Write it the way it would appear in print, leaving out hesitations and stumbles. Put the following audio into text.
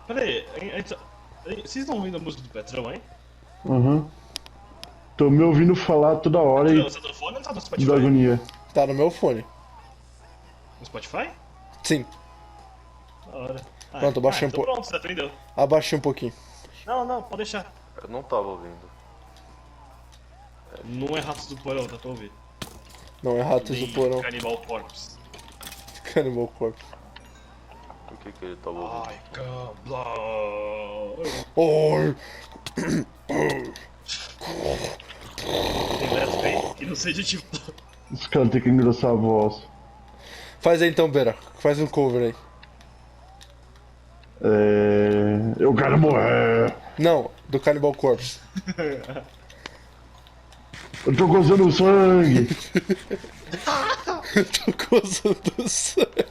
Peraí, vocês estão ouvindo a música do Petrão, hein? Uhum. Tô me ouvindo falar toda hora Petrão, e você tá no fone ou tá no da Spotify? agonia. Tá no meu fone. No Spotify? Sim. Da hora. Pronto, abaixei um então pouco. pronto, você aprendeu. Abaixei um pouquinho. Não, pode deixar. Eu não tava ouvindo. Não é Ratos do Porão, tá pra ouvir. Não é Ratos Nem do Porão. Cannibal Corpse. Cannibal Corpse. O que ele tava ouvindo? I can blow. Oi! Tem Let's Play e não seja tipo. Os caras têm que engrossar a voz. Faz aí então, Beira. Faz um cover aí. Eu quero morrer. Não, do Cannibal Corpse. Eu tô gozando sangue. Eu tô coçando sangue.